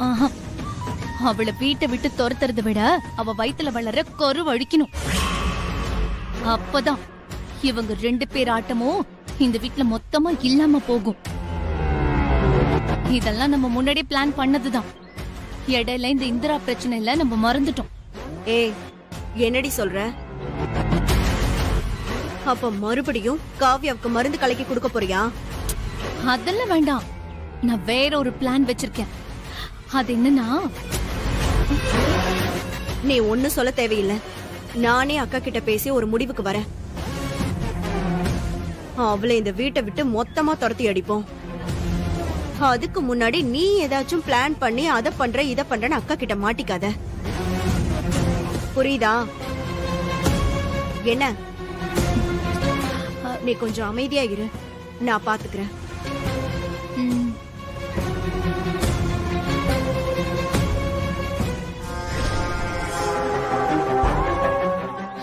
ஆஹா, அவளை வீட்டை விட்டு துரத்துறதை விட அவ வயித்துல வளர கரு வழிக்கணும். அப்பதான் இவங்க 2 பேர் ஆட்டமும் இந்த வீட்ல மொத்தமா இல்லாம போகும். இதெல்லாம் நம்ம முன்னாடியே பிளான் பண்ணதுதான். இடையில இந்த இந்திரா பிரச்சனைல நம்ம மறந்துட்டோம். ஏய், என்னடி சொல்ற? அப்ப மறுபடியும் காவ்யாவுக்கு மருந்து கலக்கி கொடுக்க போறியா? அதெல்லாம் வேண்டாம். நான் வேற ஒரு பிளான் வச்சிருக்கேன். அது என்னன்னா, நீ ஒண்ணு சொல்ல தேவையில்லை. நானே அக்கா கிட்ட பேசி ஒரு முடிவுக்கு வரேன். அவளை இந்த வீட்டை விட்டு மொத்தமா துரத்தி அடிப்போம். அதுக்கு முன்னாடி நீ ஏதாச்சும் பிளான் பண்ணி அதை பண்ற இதை பண்றன்னு அக்கா கிட்ட மாட்டிக்காத. புரியுதா? என்ன? நீ கொஞ்சம் அமைதியா இரு, நான் பாத்துக்கிறேன். ம்,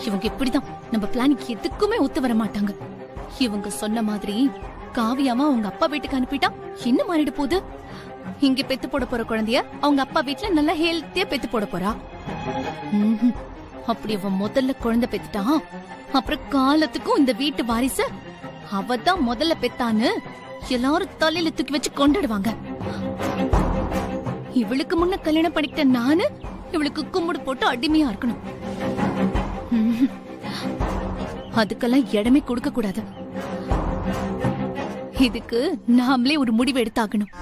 இவங்க இப்படிதான் நம்ம பிளானுக்கு எதுக்குமே ஒத்து வர மாட்டாங்க. இவங்க சொன்ன மாதிரி காவியாமா அவங்க அப்பா வீட்டுக்கு அனுப்பிட்டா என்ன மாறிட போகுது? இங்க பெத்து போட போற குழந்தைய அவங்க அப்பா வீட்டுல நல்லா ஹெல்த்தியா பெத்து போட போறா. ம்ஹும். அப்படி அவ முதல்ல குழந்தை பெத்துட்டா, அப்புறம் காலத்துக்கும் இந்த வீட்டு வாரிசு அவதான் முதல்ல பெத்தான்னு எல்லாரும் தலையில தூக்கி வச்சு கொண்டாடுவாங்க. இவளுக்கு முன்ன கல்யாணம் பண்ணிக்கிட்ட நானு இவளுக்கு கும்பிடு போட்டு அடிமையா இருக்கணும். ம்ஹும். அதுக்கெல்லாம் இடமே கொடுக்க கூடாது. இதுக்கு நாமளே ஒரு முடிவு எடுத்தாகணும்.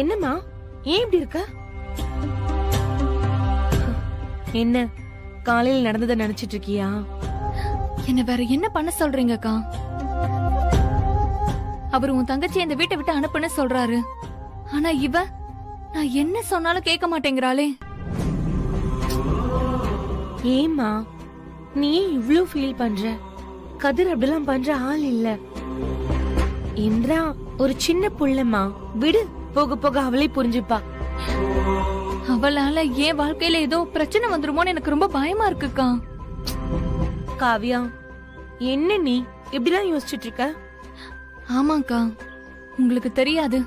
என்னம்மா, ஏன் இப்படி இருக்க? என்ன காலையில் நடந்ததை நினைச்சிட்டு இருக்கியா? என்ன வேற என்ன பண்ண சொல்றீங்கக்கா? அவர் உன் தங்கச்சி இந்த வீட்டை விட்டு அனுப்புன்னு சொல்றாரு. ஆனா இவ நான் என்ன சொன்னாலும் கேட்க மாட்டேங்கிறாளே. ஏம்மா நீ இவ்ளோ ஃபீல் பண்ற? கதிர் அப்படிலாம் பண்ற ஆள் இல்ல. இந்திரா ஒரு சின்ன புள்ளம்மா, விடு, போக போக அவளே புரிஞ்சுப்பா. அவளால என் வாழ்க்கையில ஏதோ பிரச்சனை வந்துருமோன்னு எனக்கு ரொம்ப பயமா இருக்குக்கா. காவியா, என்ன நீ இப்படிலாம் யோசிச்சுட்டு இருக்க? ஆமாக்கா, உங்களுக்கு தெரியாது,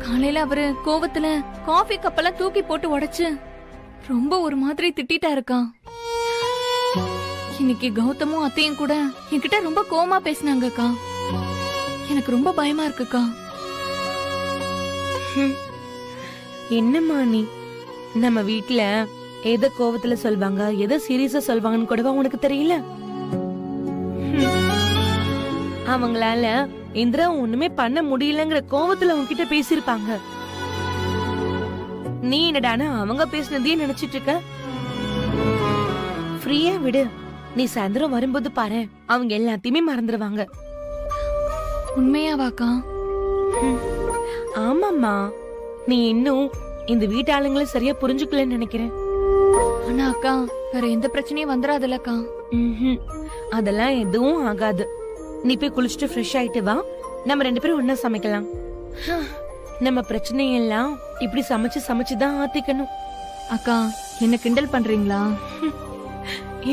காலையில அவரு கோவத்துல காஃபி கப்பெல்லாம் தூக்கி போட்டு உடைச்சு ரொம்ப ஒரு மாதிரி திட்டிட்டா இருக்கா. இன்னைக்கு கௌதமும் அத்தையும் கூட என்கிட்ட ரொம்ப கோவமா பேசினாங்கக்கா. எனக்கு ரொம்ப பயமா இருக்குக்கா. என்னம்மா நீ, நம்ம வீட்ல எதை கோவத்துல சொல்வாங்க எதை சீரியஸா சொல்வாங்கன்னு கூடவா உனக்கு தெரியல? அவங்களால இந்திரா ஒண்ணுமே பண்ண முடியலங்கிற கோவத்துல உன்கிட்ட பேசிருப்பாங்க. நீ என்னடானா அவங்க பேசினதையே நினைச்சிட்டு இருக்க? ஃப்ரீயா விடு, நீ சாயந்தரம் வரும்போது பாரு, அவங்க எல்லாத்தையுமே மறந்துடுவாங்க. உண்மையாவாக்கா? ஆமாம்மா, நீ இன்னும் இந்த வீட்டாளுங்களை சரியா புரிஞ்சுக்கலன்னு நினைக்கிறேன். ஆனா அக்கா, வேற எந்த பிரச்சனையும் வந்துடாதுல்லக்கா? அதெல்லாம் எதுவும் ஆகாது. நீ போய் குளிச்சுட்டு ஃப்ரெஷ் ஆயிட்டு வா, நம்ம 2 பேரும் ஒண்ணா சமைக்கலாம். நம்ம பிரச்சனையெல்லாம் இப்படி சமைச்சு சமைச்சுதான் ஆத்திக்கணும். அக்கா, என்ன கிண்டல் பண்றீங்களா?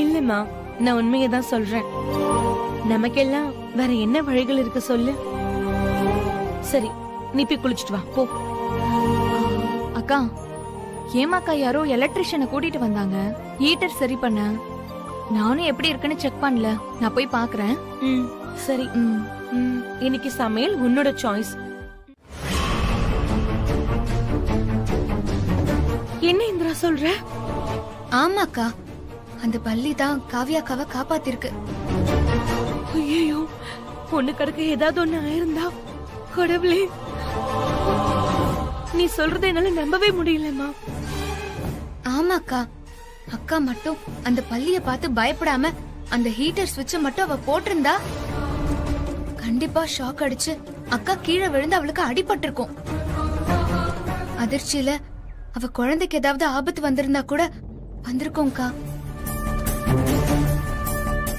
இல்லம்மா, நான் உண்மையதான் சொல்றேன். நமக்கெல்லாம் வேற என்ன வழிகள் இருக்கு சொல்லு? சரி, நீ போய் குளிச்சுட்டு வா, போ. அக்கா, ஏமாக்கா யாரோ எலக்ட்ரிஷியனை கூட்டிட்டு வந்தாங்க ஹீட்டர் சரி பண்ண. நானும் எப்படி இருக்குன்னு செக் பண்ணல, நான் போய் பாக்குறேன். சரி. இன்னைக்கு சமையல் உன்னோட சாய்ஸ். என்ன இந்திரா சொல்ற? ஆமாக்கா, அந்த பள்ளி தான் காவியாக்காவை காப்பாத்திருக்கு. ஐயோ, பொண்ணு கடக்க ஏதாவது ஒண்ணு ஆயிருந்தா? கடவுளே, நீ சொல்றதை என்னால நம்பவே முடியலம்மா. ஆமாக்கா, அக்கா மட்டும் அந்த பள்ளிய பார்த்து பயப்படாம அந்த ஹீட்டர் ஸ்விட்ச மட்டும் அவ போட்டிருந்தா கண்டிப்பா ஷாக் அடிச்சு அக்கா கீழே விழுந்து அவளுக்கு அடிபட்டிருக்கும். அதிர்ச்சியில அவ குழந்தைக்கு ஏதாவது ஆபத்து வந்திருந்தா கூட வந்திருக்கோம்க்கா.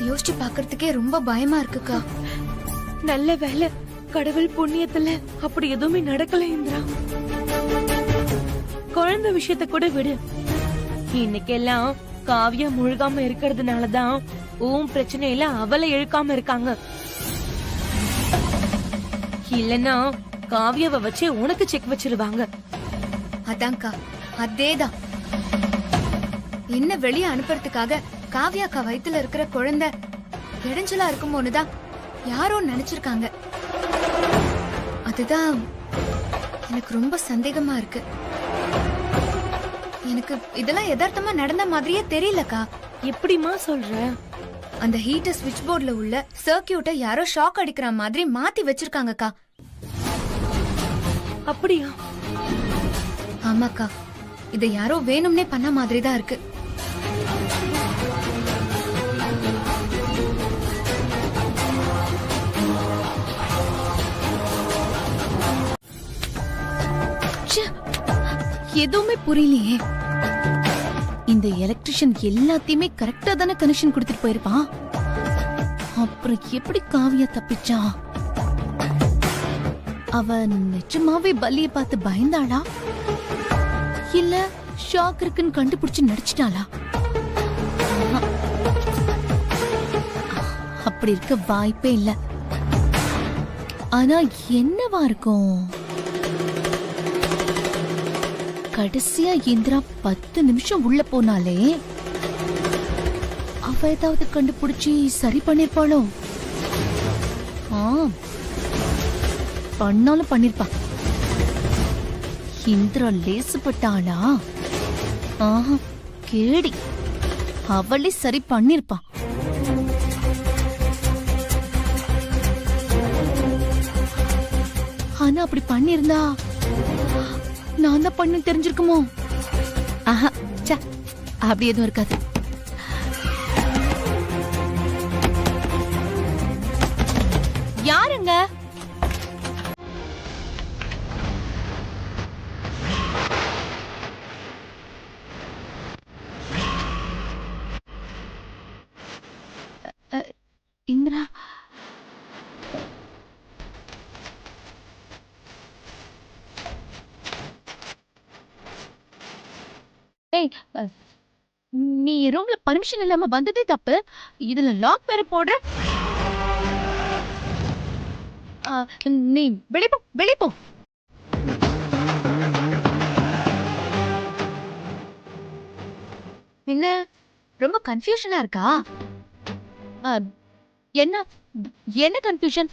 யோசிச்சு பாக்குறதுக்கே ரொம்ப பயமா இருக்குக்கா. நல்ல வேலை, கடவுள் புண்ணியத்துல அப்படி எதுவுமே நடக்கல இந்திரா. குழந்தை விஷயத்த கூட விடு. இன்னைக்கெல்லாம் காவியா முழுகாம இருக்கிறதுனாலதான் உன் பிரச்சனையில அவளை இழுக்காம இருக்காங்க. இல்லன்னா காவியாவை வச்சு உனக்கு செக் வச்சிருவாங்க. அதான்க்கா, அதேதான். என்ன வெளியே அனுப்புறதுக்காக காவியாக்கா வயித்துல இருக்கிற குழந்தை இடைஞ்சலா இருக்குமோனுதான் யாரோ நினைச்சிருக்காங்க. அதுதான் எனக்கு ரொம்ப சந்தேகமா இருக்கு. எனக்கு இதெல்லாம் யதார்த்தமா நடந்த மாதிரியே தெரியலக்கா. எப்படிமா சொல்ற? அந்த ஹீட்டர் ஸ்விட்ச் போர்டுல உள்ள சர்க்கியூட்டை யாரோ ஷாக் அடிக்கிற மாதிரி மாத்தி வச்சிருக்காங்கக்கா. அப்படியா? ஆமாக்கா, இதை யாரோ வேணும்னே பண்ண மாதிரி தான் இருக்கு. எதுவுமே புரியலையே. இந்த எலக்ட்ரிஷியன் எல்லாத்தையுமே கரெக்டா தானே கனெக்ஷன் கொடுத்துட்டு போயிருப்பான். அப்புறம் எப்படி காவியா தப்பிச்சா? அவ நிஜமாவே பல்லிய பார்த்து பயந்தாளா, இல்ல ஷாக் இருக்குன்னு கண்டுபிடிச்சு நடிச்சிட்டாளா? அப்படி இருக்க வாய்ப்பே இல்ல. ஆனா என்னவா இருக்கும்? கடைசியா இந்திரா 10 நிமிஷம் உள்ள போனாலே அவ ஏதாவது கண்டுபிடிச்சி சரி பண்ணிருப்பாளோ? பண்ணாலும் பண்ணிருப்பா. இந்திரா லேசுப்பட்டாளா? கேடி, அவளே சரி பண்ணிருப்பா. ஆனா அப்படி பண்ணிருந்தா நான் தான் பண்ணு தெரிஞ்சிருக்குமோ? ஆஹா, சே, அப்படி எதுவும் இருக்காது. யாருங்க? இந்திரா, நீ ரூம்ல பர்மிஷன் இல்லாம வந்ததே தப்பு. இதுல லாக் வேற போடுற. நீ வெளிப்போ, வெளிப்போ. என்ன ரொம்ப கன்ஃபியூஷனா இருக்கா? என்ன என்ன கன்ஃபியூஷன்?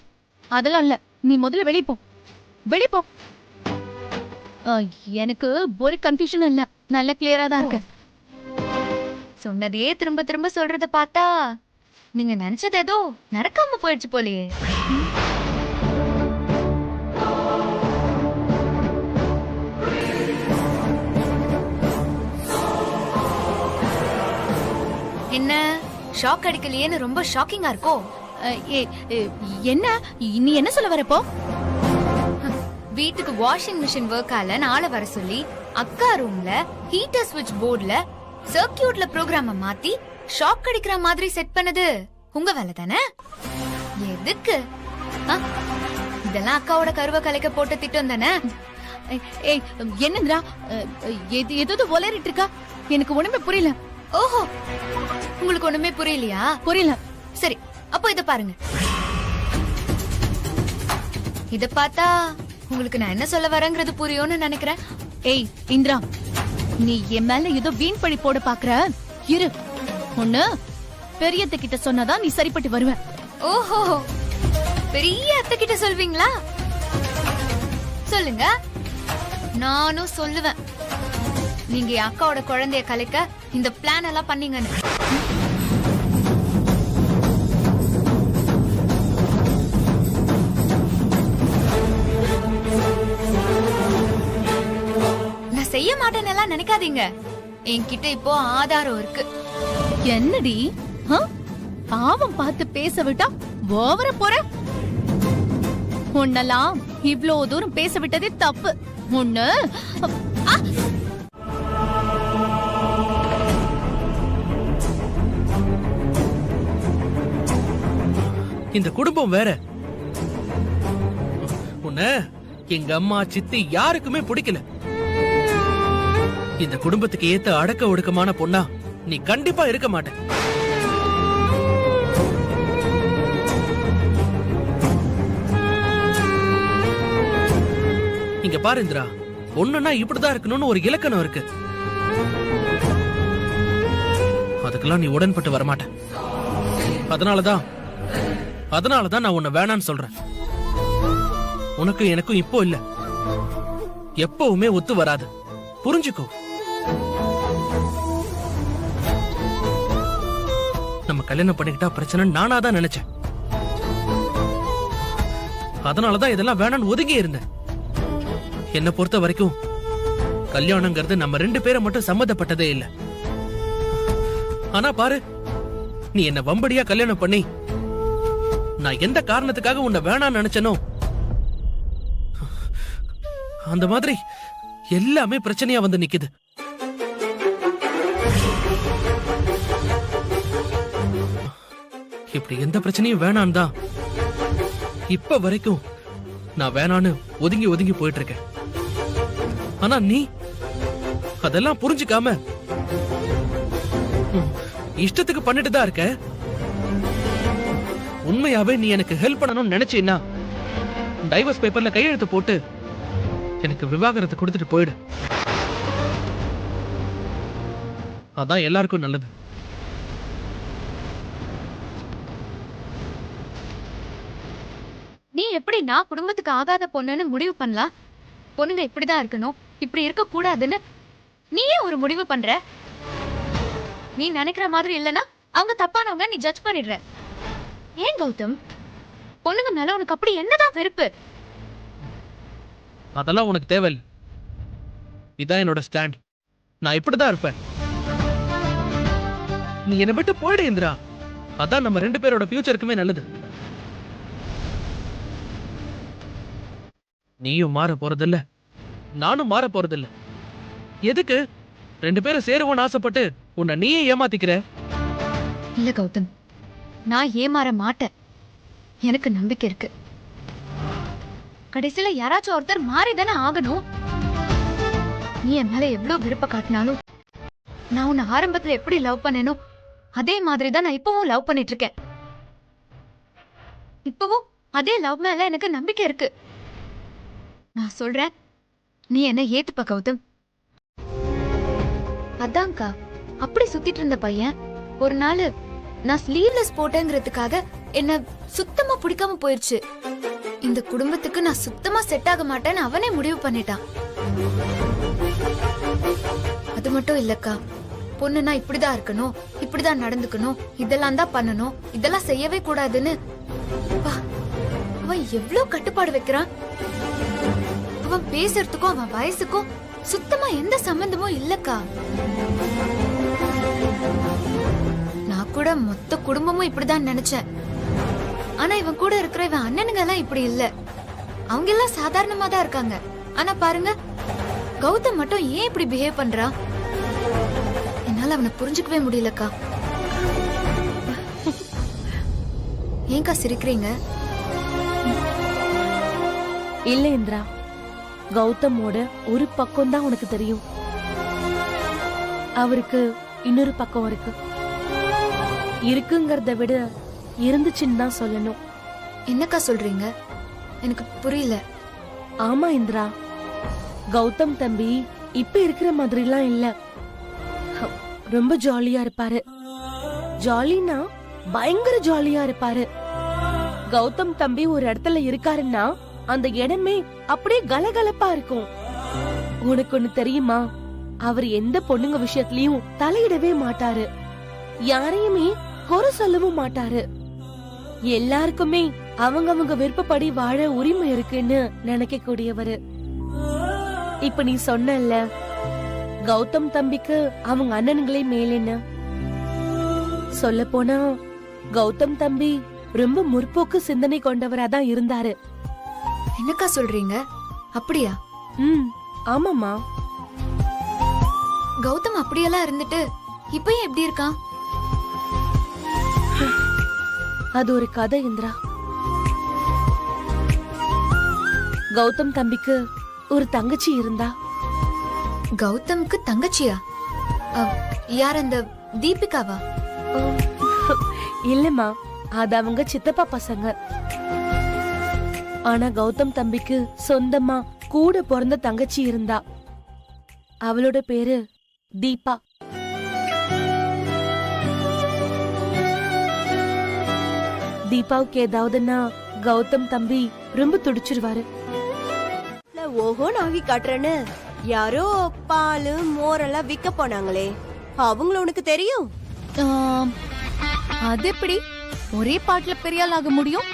அதெல்லாம் இல்ல. நீ முதல்ல வெளிப்போ, வெளிப்போ. எனக்கு ஒரு கன்ஃபியூஷன் இல்ல, நல்ல கிளியரா தான் இருக்கு. சொன்னதே திரும்ப திரும்ப சொல்றத பார்த்தா நீங்க நினைச்சது ஏதோ நடக்காம போயிடுச்சு போலயே. என்ன ஷாக் அடிக்கலையேன்னு ரொம்ப ஷாக்கிங்கா இருக்கோ? என்ன நீ என்ன சொல்ல வரப்போ? வீட்டுக்கு வாஷிங் மிஷின் ஒர்க் ஆல நாளை வர சொல்லி அக்கா ரூம்ல ஹீட்டர் ஸ்விட்ச் போர்டுல சர்க்கியூட்ல ப்ரோக்ராம மாத்தி ஷாக் அடிக்கிற மாதிரி செட் பண்ணது உங்க வேலை தானே? எதுக்கு? இதெல்லாம் அக்காவோட கருவை கலைக்க போட்ட திட்டம் தானே? என்னங்கடா ஏதோ ஒலரிட்டு இருக்கா? எனக்கு ஒண்ணுமே புரியல. ஓஹோ, உங்களுக்கு ஒண்ணுமே புரியலையா? புரியல. சரி, அப்போ இத பாருங்க. இத பார்த்தா உங்களுக்கு நான் என்ன சொல்ல வரேங்கிறது புரியும்னு நினைக்கிறேன். ஏய் இந்திரா, நீ என் மேல ஏதோ வீண் பழி போட பாக்குற. இரு, ஒண்ணு பெரியத்த கிட்ட சொன்னாதான் நீ சரிப்பட்டு வருவ. ஓஹோ, பெரிய அத்தை கிட்ட சொல்வீங்களா? சொல்லுங்க, நானும் சொல்லுவேன். நீங்க என் அக்காவோட குழந்தைய கலைக்க இந்த பிளான் எல்லாம் பண்ணீங்கன்னு. நான் செய்ய மாட்டேன்னு எல்லாம் நினைக்காதீங்க. என்கிட்ட இப்போ ஆதாரம் இருக்கு. என்னடி பாவம் பார்த்து பேச விட்டா ஓவர போற? உன்னெல்லாம் இவ்ளோ தூரம் பேச விட்டதே தப்பு. ஒண்ணு இந்த குடும்பம் வேற. உன்ன எங்க அம்மா சித்தி யாருக்குமே பிடிக்கல. இந்த குடும்பத்துக்கு ஏத்த அடக்க ஒடுக்கமான பொண்ணா நீ கண்டிப்பா இருக்க மாட்ட. இங்க பாரு இந்திரா, பொண்ணுன்னா இப்படிதான் இருக்கணும்னு ஒரு இலக்கணம் இருக்கு. அதுக்கெல்லாம் நீ உடன்பட்டு வரமாட்ட. அதனாலதான் நான் உன்னை வேணான்னு சொல்றேன். உனக்கு எனக்கும் இப்போ இல்ல, எப்பவுமே ஒத்து வராது. புரிஞ்சுக்கோ. நம்ம கல்யாணம் பண்ணிக்கிட்டா பிரச்சனை நானாதான் நினைச்சேன். அதனாலதான் இதெல்லாம் வேணான்னு ஒதுங்கி இருந்தேன். என்ன பொறுத்த வரைக்கும் கல்யாணங்கிறது நம்ம 2 பேரை மட்டும் சம்மந்தப்பட்டதே இல்ல. ஆனா பாரு, நீ என்ன வம்படியா கல்யாணம் பண்ணி நான் எந்த காரணத்துக்காக உன்னை வேணான்னு நினைச்சனோ அந்த மாதிரி எல்லாமே பிரச்சனையா வந்து நிக்குது. இப்படி எந்த பிரச்சனையும் வேணான்னு தான் இப்ப வரைக்கும் நான் வேணான்னு ஒதுங்கி ஒதுங்கி போயிட்டு இருக்கேன். ஆனா நீ அதெல்லாம் புரிஞ்சுக்காம இஷ்டத்துக்கு பண்ணிட்டு தான் இருக்க. உண்மையாவே நீ எனக்கு ஹெல்ப் பண்ணணும்னு நினைச்சீன்னா டைவர்ஸ் பேப்பர்ல கையெழுத்து போட்டு எனக்கு விவாகரத்தை கொடுத்துட்டு போயிடு. அதான் எல்லாருக்கும் நல்லது. நீ எப்படி நான் குடும்பத்துக்கு ஆகாத பொண்ணுன்னு முடிவு பண்ணலாம்? பொண்ணுங்க இப்படிதான் இருக்கணும், இப்படி இருக்க கூடாதுன்னு நீயே ஒரு முடிவு பண்ற. நீ நினைக்கிற மாதிரி இல்லனா அவங்க தப்பானவங்க நீ ஜட்ஜ் பண்ணிடுற. ஏன் கௌதம், பொண்ணுங்க மேல உனக்கு அப்படி என்னதான் வெறுப்பு? அதெல்லாம் உனக்கு தேவையில்லை. இதான் என்னோட ஸ்டாண்ட். நான் இப்படிதான் இருப்பேன். நீ என்னை விட்டு போயிடு இந்திரா. அதான் நம்ம 2 பேரோட ஃபியூச்சருக்குமே நல்லது. நீயும் மாற போறதில்ல, நானும் மாற போறதில்ல. எதுக்கு 2 பேரும் சேருவோன்னு ஆசைப்பட்டு உன்னை நீயே ஏமாத்திக்கிற? இல்ல கௌதம், நான் ஏமாற மாட்டேன். எனக்கு நம்பிக்கை இருக்கு. கடைசியில யாராச்சும் ஒருத்தர் மாறிதானே ஆகணும். நீ என் மேல எவ்வளவு விருப்ப காட்டினாலும் நான் உன்னை ஆரம்பத்துல எப்படி லவ் பண்ணேனோ அதே மாதிரிதான் நான் இப்பவும் லவ் பண்ணிட்டு இருக்கேன். இப்பவும் அதே லவ் மேல எனக்கு நம்பிக்கை இருக்கு. நான் சொல்றேன், நீ என்ன ஏத்துப்ப கௌதம். அதான்க்கா, அப்படி சுத்திட்டு இருந்த பையன் ஒரு நாள் நான் ஸ்லீவ்லெஸ் போட்டேங்கிறதுக்காக என்ன சுத்தமா பிடிக்காம போயிருச்சு. இந்த குடும்பத்துக்கு நான் சுத்தமா செட் ஆக மாட்டேன்னு அவனே முடிவு பண்ணிட்டான். அது மட்டும் இல்லக்கா, பொண்ணுனா இப்படிதான் இருக்கணும், இப்படிதான் நடந்துக்கணும், இதெல்லாம் தான் பண்ணணும், இதெல்லாம் செய்யவே கூடாதுன்னு அவன் எவ்வளவு கட்டுப்பாடு வைக்கிறான். அவன் பேசுறதுக்கும் அவன் வயசுக்கும் சுத்தமா எந்த சம்பந்தமும் இல்லக்கா. நான் கூட மொத்த குடும்பமும் இப்படிதான் நினைச்சேன். ஆனா இவன் கூட இருக்கிற இவன் அண்ணனுங்க எல்லாம் இப்படி இல்ல. அவங்க எல்லாம் சாதாரணமா தான் இருக்காங்க. ஆனா பாருங்க, கௌதம் மட்டும் ஏன் இப்படி பிஹேவ் பண்றா? என்னால அவனை புரிஞ்சுக்கவே முடியலக்கா. ஏங்கா சிரிக்கிறீங்க? இல்ல இந்திரா, கௌதமோட ஒரு பக்கம் தான் உனக்கு தெரியும். அவருக்கு இன்னொரு பக்கம் இருக்கு. இருக்குங்கிறத விட இருந்துச்சுன்னு தான் சொல்லணும். என்னக்கா சொல்றீங்க? எனக்கு புரியல. ஆமா இந்திரா, கௌதம் தம்பி இப்ப இருக்கிற மாதிரிலாம் இல்ல. ரொம்ப ஜாலியா இருப்பாரு. ஜாலினா பயங்கர ஜாலியா இருப்பாரு. கௌதம் தம்பி ஒரு இடத்துல இருக்காருன்னா அந்த இடமே அப்படியே கலகலப்பா இருக்கும். உனக்கு ஒண்ணு தெரியுமா, அவர் எந்த பொண்ணுங்க விஷயத்திலயும் தலையிடவே மாட்டாரு. யாரையுமே குறை சொல்லவும் மாட்டாரு. எல்லாருக்குமே அவங்க விருப்பப்படி வாழ உரிமை இருக்குன்னு நினைக்க கூடியவரு. இப்ப நீ சொன்னல கௌதம் தம்பிக்கு அவங்க அண்ணனுங்களே மேலேன்னு. சொல்ல போனா கௌதம் தம்பி ரொம்ப முற்போக்கு சிந்தனை கொண்டவராதான் இருந்தாரு. என்னக்கா சொல்றீங்க? அப்படியா? ஆமாமா. கௌதம் அப்படியெல்லாம் இருந்துட்டு இப்ப எப்படி இருக்கான்? அது ஒரு கதை இந்திரா. கௌதம் தம்பிக்கு ஒரு தங்கச்சி இருந்தா. கௌதம்க்கு தங்கச்சியா? யார் அந்த தீபிகாவா? இல்லம்மா, அது அவங்க சித்தப்பா பசங்க. ஆனா கௌதம் தம்பிக்கு சொந்தமா கூட பிறந்த தங்கச்சி இருந்தா. அவளோட பேரு தீபா. தீபாவுக்கு ஏதாவதுன்னா கௌதம் தம்பி ரொம்ப துடிச்சிருவாரு. ஓஹோ நாகி காட்டுறேன்னு யாரோ பாலு மோரெல்லாம் விக்க போனாங்களே, அவங்கள உனக்கு தெரியும்? ஆம், அது எப்படி ஒரே பாட்டுல பெரிய ஆள் ஆக முடியும்?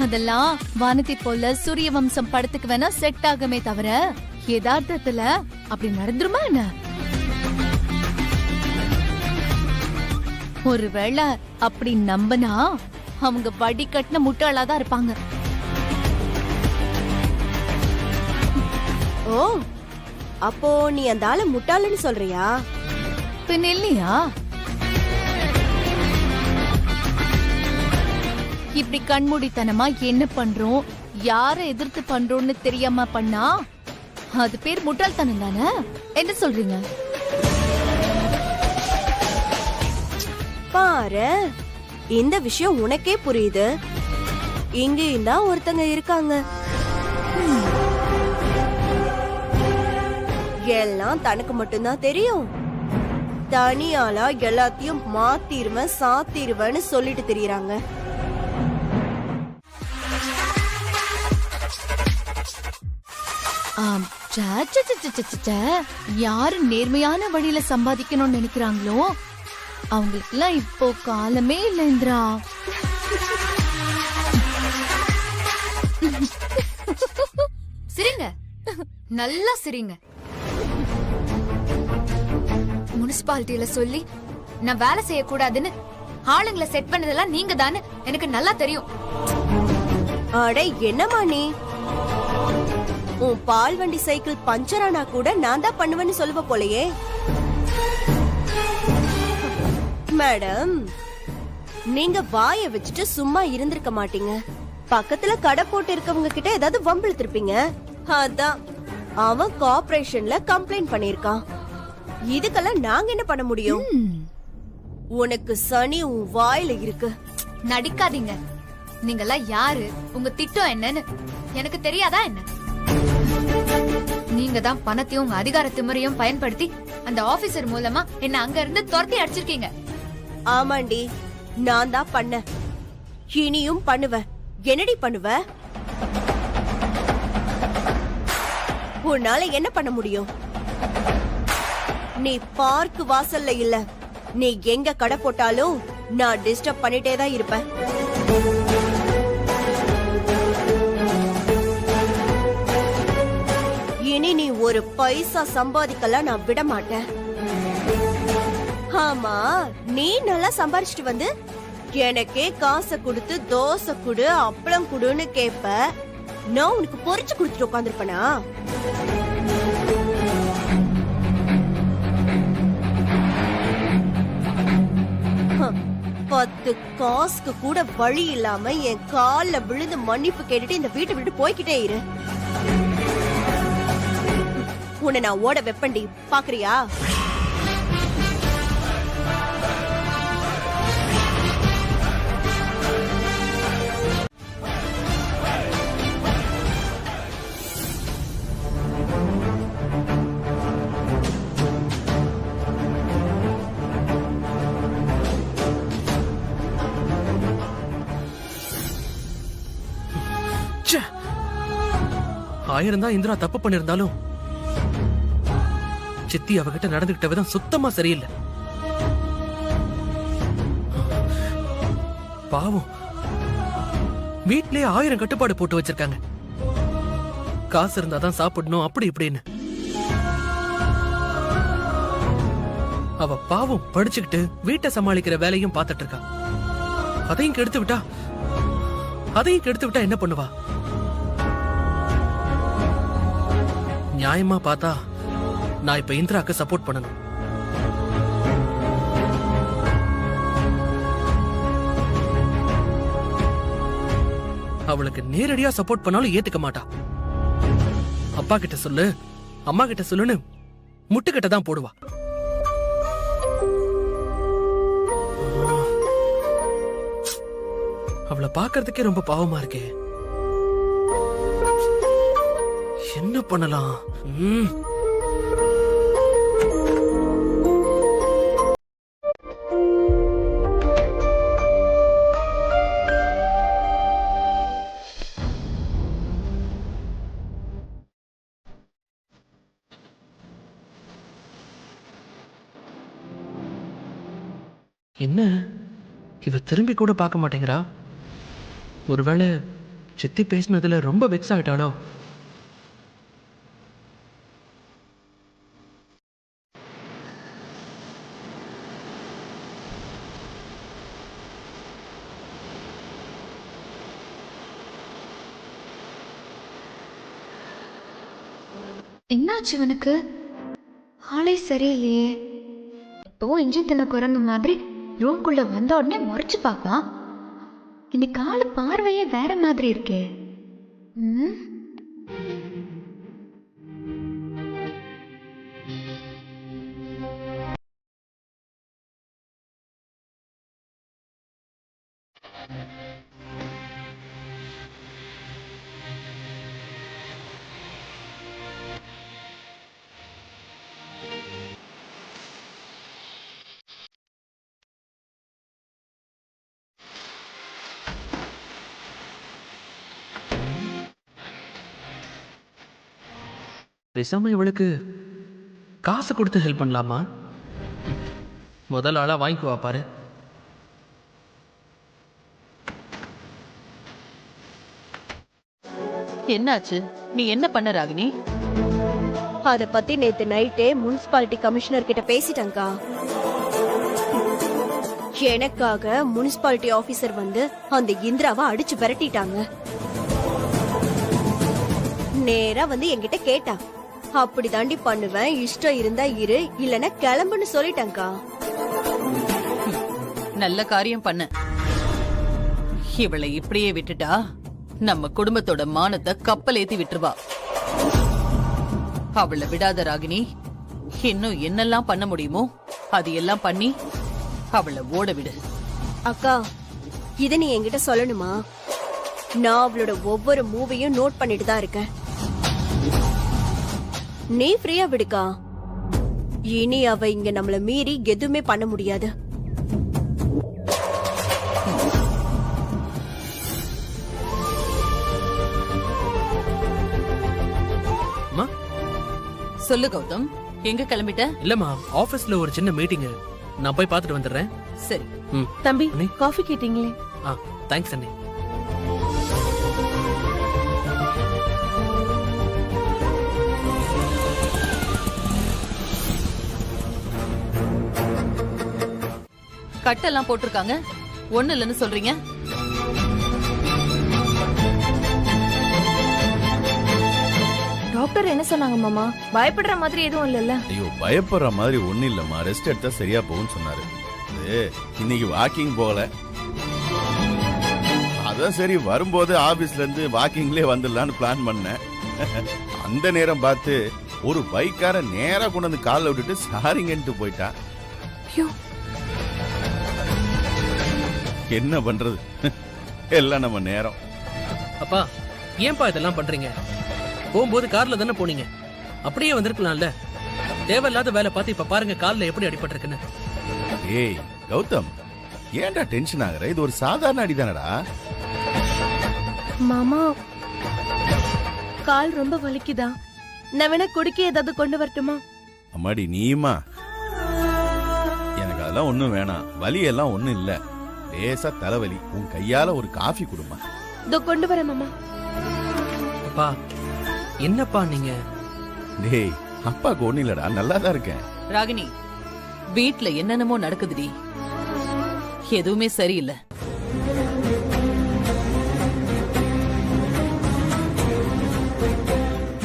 அதெல்லாம் வானத்தை போல சூரிய வம்சம் படத்துக்கு வேணா செட் ஆகுமே தவிர யதார்த்தத்துல அப்படி நடந்துருமா என்ன? ஒருவேளை அப்படி நம்பினா அவங்க வடி கட்டின முட்டாளாதான் இருப்பாங்க. ஓ, அப்போ நீ அந்த ஆளு முட்டாளுன்னு சொல்றியா? பின் இல்லையா? இப்படி கண்மூடித்தனமா என்ன பண்றோம், யார எதிர்த்து பண்றோம்னு தெரியாம பண்ணா அது பேர் முட்டாள்தனம் தானே? என்ன சொல்றீங்க? பாரு, இந்த விஷயம் உனக்கே புரியுது. இங்கேயும் தான் ஒருத்தங்க இருக்காங்க. எல்லாம் தனக்கு மட்டும்தான் தெரியும். தனியாளா எல்லாத்தையும் மாத்திருவேன் சாத்திருவேன்னு சொல்லிட்டு தெரியறாங்க. யாரு நேர்மையான வழியில சம்பாதிக்கணும்னு நினைக்கிறாங்களோ அவங்களுக்கு எல்லாம் இப்போ காலமே இல்லை இந்திரா. சிரிங்க, நல்லா சிரிங்க. முனிசிபாலிட்டியில சொல்லி நான் வேலை செய்யக்கூடாதுன்னு ஆளுங்களை செட் பண்ணதெல்லாம் நீங்க தானே எனக்கு நல்லா தெரியும். அட என்னமா நீ? உன் பால் வண்டி சைக்கிள் பஞ்சர் ஆனா கூட நான் தான் பண்ணுவேன்னு சொல்லுவ போலயே. மேடம், நீங்க வாய வச்சுட்டு சும்மா இருந்திருக்க மாட்டீங்க. பக்கத்துல கடை போட்டு இருக்கவங்க கிட்ட ஏதாவது வம்பிழுத்திருப்பீங்க. அதான் அவன் கார்ப்பரேஷன்ல கம்ப்ளைண்ட் பண்ணிருக்கான். இதுக்கெல்லாம் நாங்க என்ன பண்ண முடியும்? உனக்கு சனி உன் வாயில இருக்கு. நடிக்காதீங்க. நீங்கெல்லாம் யாரு, உங்க திட்டம் என்னன்னு எனக்கு தெரியாதா என்ன? நீங்க தான் பணத்தையும் உங்க அதிகார திமிரையும் பயன்படுத்தி அந்த ஆபீசர் மூலமா என்ன அங்க இருந்து துரத்தி அடிச்சிருக்கீங்க. ஆமாண்டி, நான் தான் பண்ண. இனியும் பண்ணுவேன். என்னடி பண்ணுவ? உன்னால என்ன பண்ண முடியும்? நீ பார்க் வாசல்ல இல்ல, நீ எங்க கடை போட்டாலும் நான் டிஸ்டர்ப் பண்ணிட்டே தான் இருப்பேன். இனி நீ ஒரு பைசா சம்பாதிக்கலாம் நான் விட மாட்டேன். ஆமா, நீ நல்லா சம்பாரிச்சிட்டு வந்து எனக்கே காசை கொடுத்து தோசை குடு அப்பளம் குடுன்னு கேப்ப. நான் உனக்கு பொரிச்சு கொடுத்துட்டு உட்காந்துருப்பனா? 10 காசுக்கு கூட வழி இல்லாம என் கால்ல விழுந்து மன்னிப்பு கேட்டுட்டு இந்த வீட்டை விட்டு போய்கிட்டே இரு. உன்னை நான் ஓட வெப்பண்டி, பாக்குறியா? ஆயிரம் தான் இந்திரா தப்பு பண்ணிருந்தாலும் சித்தி அவகிட்ட நடந்துகிட்ட விதம் சுத்தமா சரியில்லை. பாவம், வீட்லயே 1000 கட்டுப்பாடு போட்டு வச்சிருக்காங்க. காசு இருந்தாதான் சாப்பிடணும் அப்படி இப்படின்னு. அவ பாவம் படிச்சுக்கிட்டு வீட்டை சமாளிக்கிற வேலையும் பார்த்துட்டு இருக்கா. அதையும் கெடுத்து விட்டா என்ன பண்ணுவா? நியாயமா பார்த்தா நான் இப்ப இந்திராக்கு சப்போர்ட் பண்ணணும். அவளுக்கு நேரடியா சப்போர்ட் பண்ணாலும் ஏத்துக்க மாட்டா. அப்பா கிட்ட சொல்லு, அம்மா கிட்ட சொல்லுன்னு முட்டுக்கிட்ட தான் போடுவா. அவளை பாக்குறதுக்கே ரொம்ப பாவமா இருக்கே. என்ன பண்ணலாம்? என்ன இவ திரும்பி கூட பார்க்க மாட்டேங்கிறா? ஒருவேளை சித்தி பேசினதுல ரொம்ப வெக்ஸ் ஆயிட்டாளோ? என்னாச்சு இவனுக்கு? ஆளே சரியில்லையே. இப்போ இஞ்சி தின்ன குரங்கு மாதிரி ரூம்குள்ள வந்த உடனே முறைச்சு பார்ப்பான். இன்னைக்கு ஆளு பார்வையே வேற மாதிரி இருக்கே. பேசாம இவளுக்கு காசு கொடுத்து ஹெல்ப் பண்ணலாமா? முதல் ஆளா வாங்கிக்குவா பாரு. என்னாச்சு? நீ என்ன பண்ண ராகினி? அத பத்தி நேத்து நைட்டே முனிசிபாலிட்டி கமிஷனர் கிட்ட பேசிட்டேன்க்கா. எனக்காக முனிசிபாலிட்டி ஆபீசர் வந்து அந்த இந்திராவை அடிச்சு விரட்டிட்டாங்க. நேரா வந்து என்கிட்ட கேட்டா, அப்படி தாண்டி பண்ணுவேன், இஷ்டம் இருந்தா இரு, இல்லன்னா கிளம்புன்னு சொல்லிட்டேன்க்கா. நல்ல காரியம் பண்ண. இவளை இப்படியே விட்டுட்டா நம்ம குடும்பத்தோட மானத்தை கப்பல் ஏத்தி விட்டுருவா. அவளை விடாத ராகினி. இன்னும் என்னெல்லாம் பண்ண முடியுமோ அது எல்லாம் பண்ணி அவளை ஓட விடு. அக்கா, இத நீ என்கிட்ட சொல்லணுமா? நான் அவளோட ஒவ்வொரு மூவையும் நோட் பண்ணிட்டு தான் இருக்கேன். நீ ஃப்ரீயா விடுக்கா. இனி அவ இங்க நம்மள மீறி எதுவுமே பண்ண முடியாது. அம்மா, சொல்லு கௌதம், எங்க கிளம்பிட்ட? இல்லம்மா, ஆபீஸ்ல ஒரு சின்ன மீட்டிங். நான் போய் பார்த்துட்டு வந்துடுறேன். சரி. தம்பி, அண்ணே. காஃபி கேட்டீங்களே? தேங்க்ஸ் அண்ணே. கட்டெல்லாம் போட்டிருக்காங்க, ஒண்ணு இல்லைன்னு சொல்றீங்க? டாக்டர் என்ன சொன்னாங்க மாமா? பயப்படுற மாதிரி எதுவும் இல்லல்ல? ஐயோ, பயப்படுற மாதிரி ஒண்ணு இல்லம்மா. ரெஸ்ட் எடுத்தா சரியா போகும்னு சொன்னாரு. இன்னைக்கு வாக்கிங் போகல, அதான் சரி வரும்போது ஆபீஸ்ல இருந்து வாக்கிங்லயே வந்துடலான்னு பிளான் பண்ணேன். அந்த நேரம் பார்த்து ஒரு பைக்கார நேரா கொண்டு வந்து காலில் விட்டுட்டு சாரிங்கன்ட்டு போயிட்டான். என்ன பண்றது, எல்லாம் நம்ம நேரம். அப்பா, ஏன்பா இதெல்லாம் பண்றீங்க? போகும்போது கார்ல தானே போனீங்க, அப்படியே வந்திருக்கலாம்ல. தேவையில்லாத வேலை பார்த்து இப்ப பாருங்க கால்ல எப்படி அடிபட்டிருக்குன்னு. ஏய் கௌதம், ஏன்டா டென்ஷன் ஆகுற? இது ஒரு சாதாரண அடிதானடா. மாமா, கால் ரொம்ப வலிக்குதா? நான் வேணா குடிக்க ஏதாவது கொண்டு வரட்டுமா? அம்மாடி நீமா, எனக்கு அதெல்லாம் ஒண்ணும் வேணாம். வலி எல்லாம் ஒண்ணும் இல்ல, லேசா தலைவலி. உன் கையால ஒரு காஃபி குடுமா. இதோ கொண்டு வரேன் மாமா. அப்பா, என்னப்பா நீங்க? டேய், அப்பாக்கு ஒண்ணு இல்லடா, நல்லாதான் இருக்கேன். ராகினி, வீட்ல என்னென்னமோ நடக்குதுடி, எதுவுமே சரியில்லை.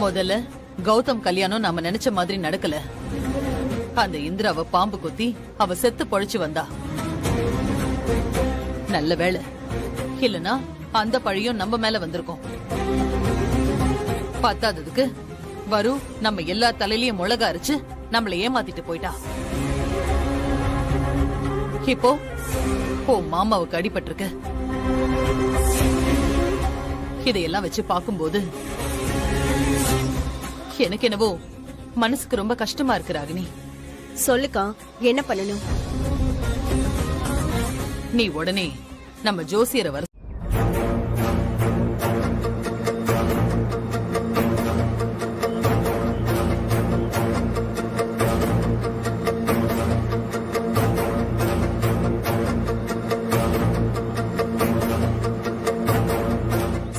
முதல்ல கௌதம் கல்யாணம் நாம நினைச்ச மாதிரி நடக்கல. அந்த இந்திராவை பாம்பு கொத்தி அவ செத்து பொழைச்சு வந்தா. நல்ல வேளை, இல்லனா அந்த பழியும் நம்ம மேல வந்திருக்கும். பத்தாததுக்கு வரு நம்ம எல்லா தலையிலயும் மிளகா அரைச்சு நம்மள ஏமாத்திட்டு போயிட்டா. இப்போ மாமாவுக்கு அடிபட்டிருக்கு. இதையெல்லாம் வச்சு பாக்கும்போது எனக்கு என்னவோ மனசுக்கு ரொம்ப கஷ்டமா இருக்கு ராகினி. சொல்லுக்கா, என்ன பண்ணணும்? நீ உடனே நம்ம ஜோசியரை வர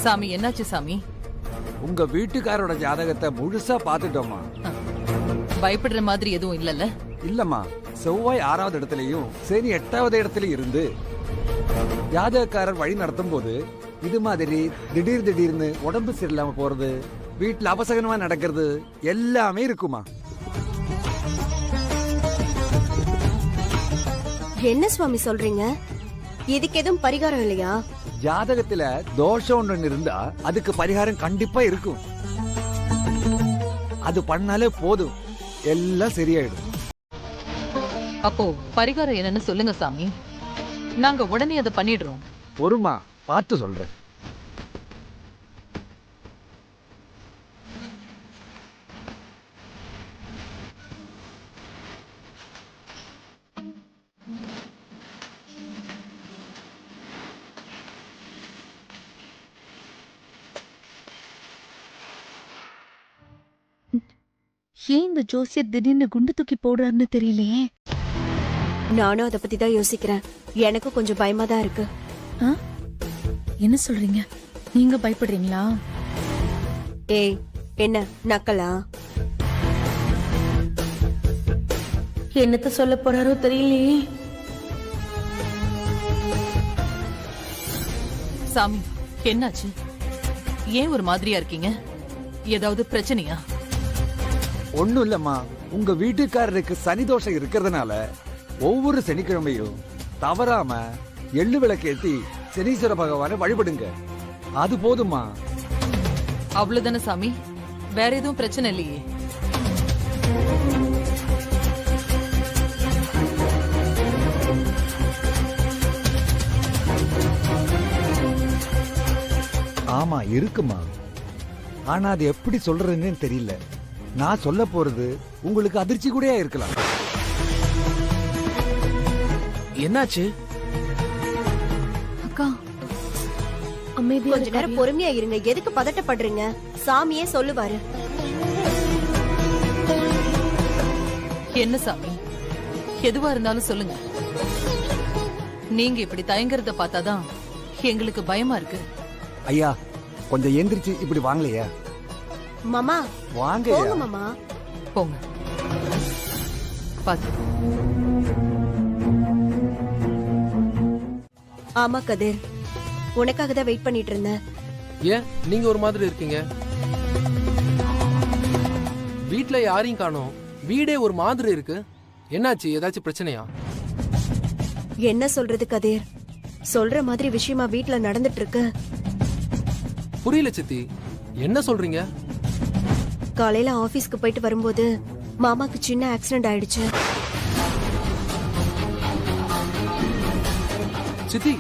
சாமி. என்னாச்சு சாமி? உங்க வீட்டுக்காரோட ஜாதகத்தை முழுசா பாத்துட்டோமா? பயப்படுற மாதிரி எதுவும் இல்லல்ல? இல்லம்மா, செவ்வாய் 6வது இடத்துலயும் சனி 8வது இடத்துலயும் இருந்து ஜாதகக்காரர் வழி நடத்தும் போது இது மாதிரி திடீர்னு உடம்பு சரியில்லாம போறது, வீட்டுல அபசகனமா நடக்கிறது எல்லாமே இருக்குமா. என்ன சுவாமி சொல்றீங்க? இதுக்கு எதுவும் பரிகாரம் இல்லையா? ஜாதகத்துல தோஷம் ஒண்ணு இருந்தா அதுக்கு பரிகாரம் கண்டிப்பா இருக்கும். அது பண்ணாலே போதும், எல்லாம் சரியாயிடும். அப்போ பரிகாரம் என்னன்னு சொல்லுங்க சாமி. நாங்க உடனே அதை பண்ணிடுறோம். பொறுமா, பார்த்து சொல்றேன். ஏன் இந்த ஜோசியர் திடீர்னு குண்டு தூக்கி போடுறாருன்னு தெரியலையே. நானும் அதை பத்தி தான் யோசிக்கிறேன். எனக்கும் கொஞ்சம் பயமா தான் இருக்கு. என்ன சொல்றீங்க? நீங்க பயப்படுறீங்களா? ஏய், என்ன நக்கலா? என்னத்த சொல்ல போறாரோ தெரியலையே. சாமி, என்னாச்சு? ஏன் ஒரு மாதிரியா இருக்கீங்க? ஏதாவது பிரச்சனையா? ஒண்ணும் இல்லம்மா, உங்க வீட்டுக்காரருக்கு சனி தோஷம் இருக்கிறதுனால ஒவ்வொரு சனிக்கிழமையும் தவறாம எள்ளு விளக்கேத்தி சனீஸ்வர பகவானை வழிபடுங்க. அது போதுமா. அவ்வளவுதானே சாமி? வேற எதுவும் பிரச்சனை இல்லையே? ஆமா, இருக்குமா. ஆனா அது எப்படி சொல்றதுன்னு தெரியல. நான் சொல்ல போறது உங்களுக்கு அதிர்ச்சி கூடயா இருக்கலாம். என்னாச்சு அக்கா? கொஞ்ச நேரம் பொறுமையா இருங்க. எதுக்கு பதட்டப்படுறீங்க? சாமியே சொல்லுவாரு. என்ன சாமி? எதுவா இருந்தாலும் சொல்லுங்க. நீங்க இப்படி தயங்குறத பார்த்தாதான் எங்களுக்கு பயமா இருக்கு. ஐயா, கொஞ்சம் எந்திரிச்சு இப்படி வாங்கலையா? மாமா வாங்க போங்க மாமா. போங்க. பாத்து. ஆமா கதிர், உனக்காக தான் வெயிட் பண்ணிட்டு இருந்தேன். ஏன் நீங்க ஒரு மாதிரி இருக்கீங்க? வீட்ல யாரையும் காணோம், வீடே ஒரு மாதிரி இருக்கு. என்னாச்சு? ஏதாச்சும் பிரச்சனையா? என்ன சொல்றது கதிர்? சொல்ற மாதிரி விஷயமா வீட்ல நடந்துட்டு இருக்கு. புரியல சித்தி, என்ன சொல்றீங்க? காலையில ஆபீஸ்க்கு போயிட்டு வரும்போது மாமாக்கு சின்ன ஆக்சிடென்ட் ஆயிடுச்சு. சித்தி,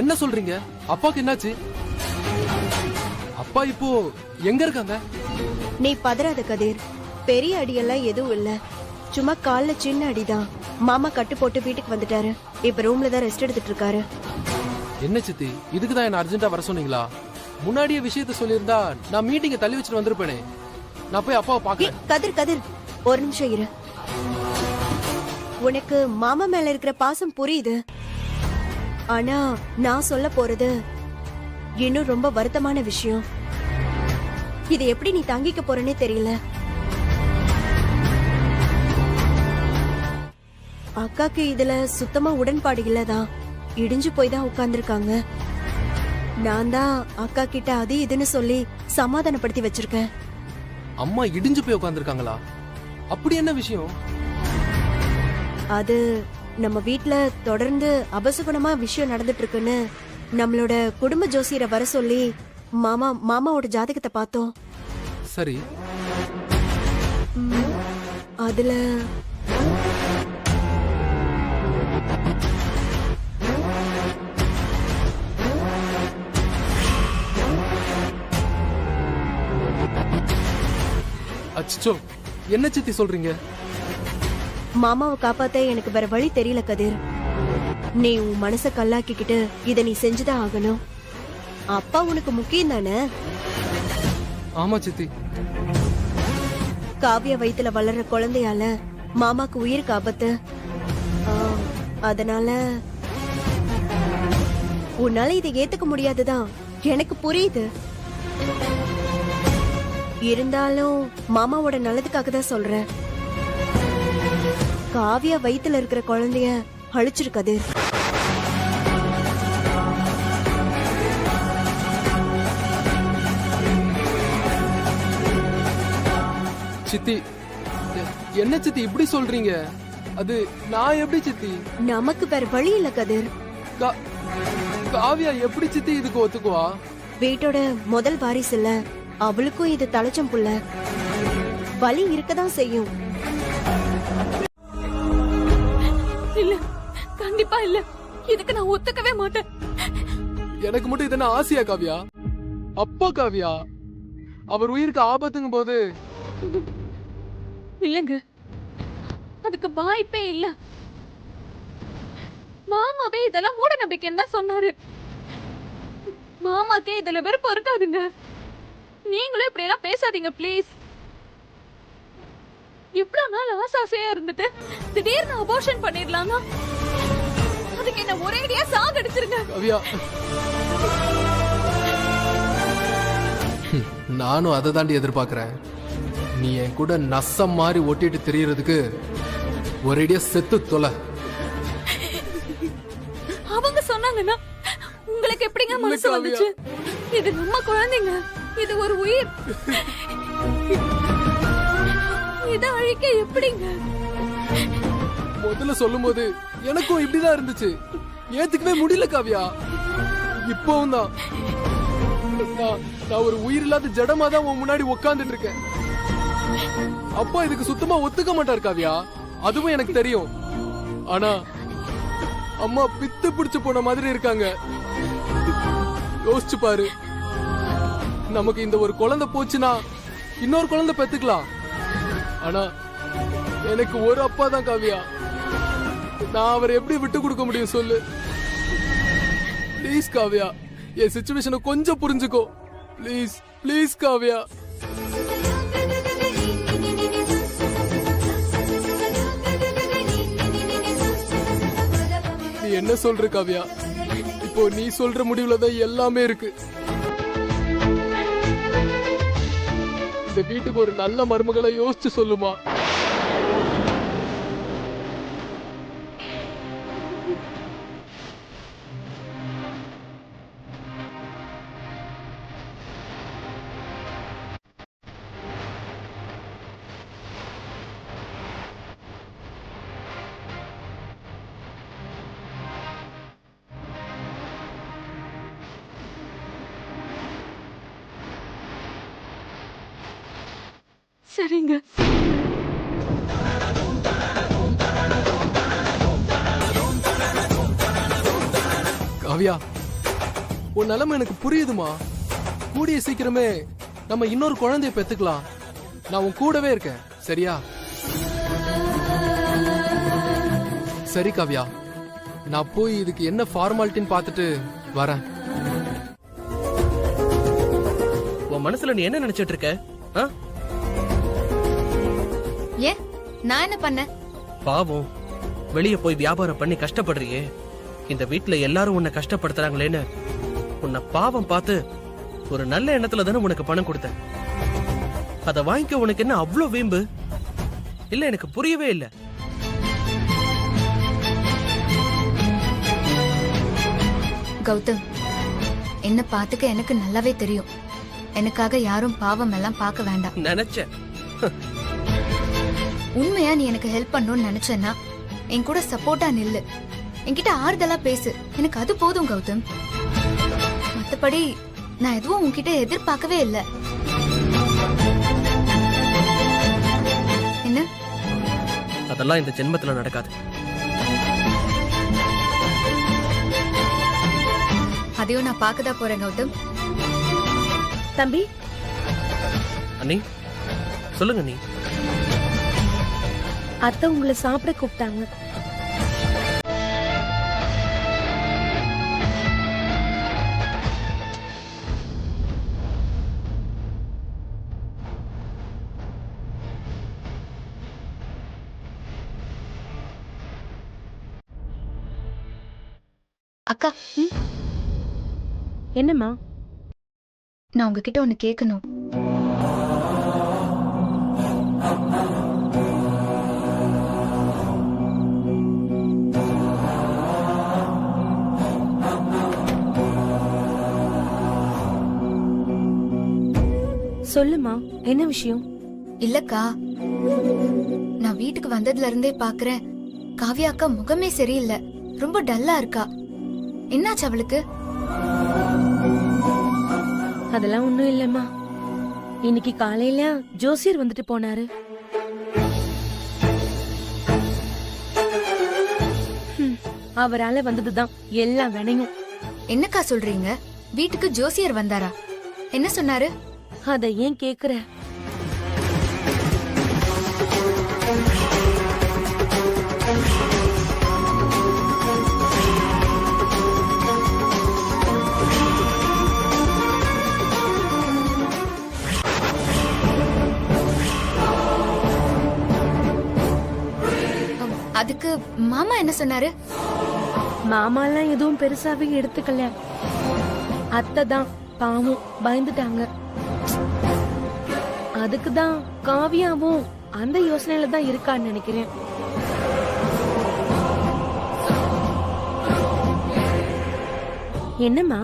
என்ன சொல்றீங்க? அப்பாக்கு என்னாச்சு? அப்பா இப்போ எங்க இருக்காங்க? நீ பதறாத கதிர், பெரிய அடியெல்லாம் எதுவும் இல்ல. சும்மா கால்ல சின்ன அடிதான். மாமா கட்டு போட்டு வீட்டுக்கு வந்துட்டாரு. இப்ப ரூம்ல தான் ரெஸ்ட் எடுத்துட்டு இருக்காரு. என்ன சித்தி, இதுக்கு தான் என்ன அர்ஜென்ட்டா வர சொன்னீங்களா? முன்னாடியே விஷயத்த சொல்லியிருந்தா நான் மீட்டிங்க தள்ளி வச்சுட்டு வந்திருப்பேனே. நான் போய் அப்பாவை பாக்கிறேன். கதிர் கதிர், ஒரு நிமிஷம் இரு. உனக்கு மாமா மேல இருக்கிற பாசம் புரியுது. ஆனா நான் சொல்ல போறது இன்னும் ரொம்ப வருத்தமான விஷயம். இதை எப்படி நீ தாங்கிக்க போறேன்னே தெரியல. அக்காக்கு இதுல சுத்தமா உடன்பாடு இல்லதான். இடிஞ்சு போய் தான் உட்கார்ந்துருக்காங்க. நான் தான் அக்கா கிட்ட அது இதுன்னு சொல்லி சமாதானப்படுத்தி வச்சிருக்கேன். அம்மா இடிஞ்சு போய் உட்கார்ந்துருக்காங்களா? அப்படி என்ன விஷயம்? அது நம்ம வீட்ல தொடர்ந்து அபசகுணமா விஷயம் நடந்துட்டு இருக்குன்னு நம்மளோட குடும்ப ஜோசியரை வர சொல்லி மாமாவோட ஜாதகத்தை பார்த்தோம். சரி, அதுல அச்சோ, என்ன சித்தி சொல்றீங்க? மாமாவை காப்பாத்த எனக்கு வேற வழி தெரியல கதிர். நீ உன் மனச கல்லாக்கிக்கிட்டு இத நீ செஞ்சுதான் ஆகணும். அப்பா உனக்கு முக்கியம் தானே. ஆமா சித்தி. காவியா வயித்துல வளர்ற குழந்தையால மாமாக்கு உயிருக்கு ஆபத்து. அதனால உன்னால இதை ஏத்துக்க முடியாதுதான் எனக்கு புரியுது. இருந்தாலும் மாமாவோட நல்லதுக்காக தான் சொல்றேன். காவியா வயித்துல இருக்கிற குழந்தைய அழிச்சிருக்காது. சித்தி, என்ன சித்தி இப்படி சொல்றீங்க? அது நான் எப்படி சித்தி? நமக்கு வேற வழி இல்ல கதிர். காவியா எப்படி சித்தி இதுக்கு ஒத்துக்குவா? வீட்டோட முதல் வாரிசு இல்ல, அவளுக்கும் இது தலைச்சம் புள்ள. வலி இருக்கதான் செய்யும். இல்ல, கண்டிப்பா இல்ல. இதுக்கு நான் ஒத்துக்கவே மாட்டேன். எனக்கு மட்டும் இதென்ன ஆசையா காவியா? அப்பா காவியா, அவர் உயிருக்கு ஆபத்துங்கும் போது இல்லங்க, அதுக்கு வாய்ப்பே இல்ல. மாமாவே இதெல்லாம் மூட நம்பிக்கைன்னு தான் சொன்னாரு. மாமாக்கே இதுல வெறுப்பு இருக்காதுங்க. நீங்களும் இப்படி எல்லாம் பேசாதீங்க ப்ளீஸ். இவ்வளவு நாள் ஆசாசையா இருந்துட்டு திடீர்னு அபார்ஷன் பண்ணிடலாம்னா அதுக்கு என்ன ஒரேடியா சாகடிச்சிருங்க. காவியா, நானும் அதை தாண்டி எதிர்பார்க்கிறேன். நீ என் கூட நசம் மாதிரி ஒட்டிட்டு தெரியறதுக்கு ஒரேடியா செத்து தொலை. அவங்க சொன்னாங்கன்னா உங்களுக்கு எப்படிங்க மனசு வந்துச்சு? இது நம்ம குழந்தைங்க, இது ஒரு உயிர். இத அழிக்க எப்படிங்க? முதல்ல சொல்லும் போது எனக்கும் இப்படிதான் இருந்துச்சு. ஏத்துக்கவே முடியல காவியா. இப்பவும் தான் நான் ஒரு உயிர் இல்லாத ஜடமா தான் உன் முன்னாடி உட்கார்ந்துட்டு இருக்கேன். அப்பா இதுக்கு சுத்தமா ஒத்துக்க மாட்டார் காவியா, அதுவும் எனக்கு தெரியும். ஆனா அம்மா பித்து பிடிச்சு போன மாதிரி இருக்காங்க. யோசிச்சு பாரு, நமக்கு இந்த ஒரு குழந்தை போச்சுன்னா இன்னொரு குழந்தை பெத்துக்கலாம். ஆனா எனக்கு ஒரு அப்பா தான் காவியா. நான் அவரை எப்படி விட்டு கொடுக்க முடியும் சொல்லு? ப்ளீஸ் காவியா, என் சிச்சுவேஷனை கொஞ்சம் புரிஞ்சுக்கோ. Please please Kavya. நீ என்ன சொல்ற காவியா? இப்போ நீ சொல்ற முடிவுல தான் எல்லாமே இருக்கு. இந்த வீட்டுக்கு ஒரு நல்ல மருமகளை யோசிச்சு சொல்லுமா? சரிங்க. காவியா, உன் நிலைமை எனக்கு புரியுதுமா. கூடிய சீக்கிரமே நம்ம இன்னொரு குழந்தைய பெத்துக்கலாம். நான் உன் கூடவே இருக்கேன், சரியா? சரி காவியா, நான் போய் இதுக்கு என்ன ஃபார்மாலிட்டின்னு பார்த்துட்டு வரேன். உன் மனசுல நீ என்ன நினைச்சிட்டு இருக்க? ஏன், நான் என்ன பண்ண? பாவம், வெளிய போய் வியாபாரம் பண்ணி கஷ்டப்படுறியே, இந்த வீட்ல எல்லாரும் உன்னை கஷ்டப்படுத்துறாங்களேன்னு உன்னை பாவம் பார்த்து ஒரு நல்ல எண்ணத்துல தானே உனக்கு பணம் கொடுத்தேன். அத வாங்கிக்க உனக்கு என்ன அவ்வளோ வீம்பு? இல்ல, எனக்கு புரியவே இல்ல. கௌதம், என்ன பாத்துக்க எனக்கு நல்லாவே தெரியும். எனக்காக யாரும் பாவம் எல்லாம் பார்க்க வேண்டாம். நினைச்சேன். உண்மையா நீ எனக்கு ஹெல்ப் பண்ணணும்னு நினைச்சேன்னா என் கூட சப்போர்ட்டா நில்லு, என்கிட்ட ஆறுதலா பேசு. எனக்கு அது போதும் கௌதம். மத்தபடி நான் எதுவும் உன்கிட்ட எதிர்பார்க்கவே இல்ல. என்ன? அதெல்லாம் இந்த ஜென்மத்துல நடக்காது. அதையும் நான் பார்க்கதா போறேன் கௌதம். தம்பி, அண்ணி சொல்லுங்க நீ. அத்தை உங்களை சாப்பிட கூப்பிட்டாங்க. அக்கா, என்னம்மா? நான் உங்ககிட்ட ஒன்னு கேட்கணும். சொல்லுமா, என்ன விஷயம்? இல்லக்கா, நான் வீட்டுக்கு வந்ததுல இருந்தே பாக்குறேன், காவியா அக்கா முகமே சரியில்லை, ரொம்ப டல்லா இருக்கா. என்னாச்சு அவளுக்கு? அதெல்லாம் ஒண்ணும் இல்லம்மா. இன்னைக்கு காலையில ஜோசியர் வந்துட்டு போனாரு. அவரால வந்ததுதான் எல்லா வேணையும். என்னக்கா சொல்றீங்க? வீட்டுக்கு ஜோசியர் வந்தாரா? என்ன சொன்னாரு? அத ஏன் கேக்குற? அதுக்கு மாமா என்ன சொன்னாரு? மாமாலாம் எதுவும் பெருசாவே எடுத்துக்கல. அத்தை தான் பாவம் பயந்துட்டாங்க. அதுக்குதான் காவியாவும் அந்த யோசனையில தான் இருக்கான்னு நினைக்கிறேன். என்னம்மா?